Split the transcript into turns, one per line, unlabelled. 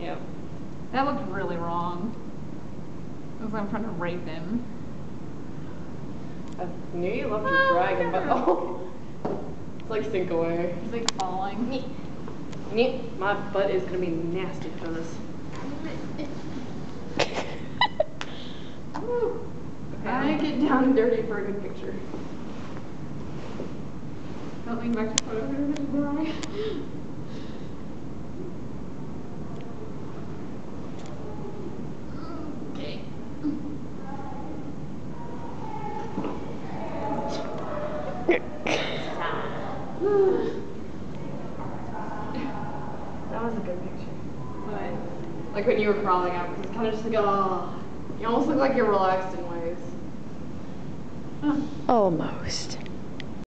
Yep. That looked really wrong. It was like I'm trying to rape him.
I knew you loved your dragon, but oh. It's like sink away.
He's like falling.
My butt is gonna be nasty for this. Okay, I get down and dirty for a good picture.
Don't lean back to the photo. Dry. Okay.
That was a good picture.
What?
Like when you were crawling out, because it's kind of just like, oh, you almost look like you're relaxed in ways.
Almost.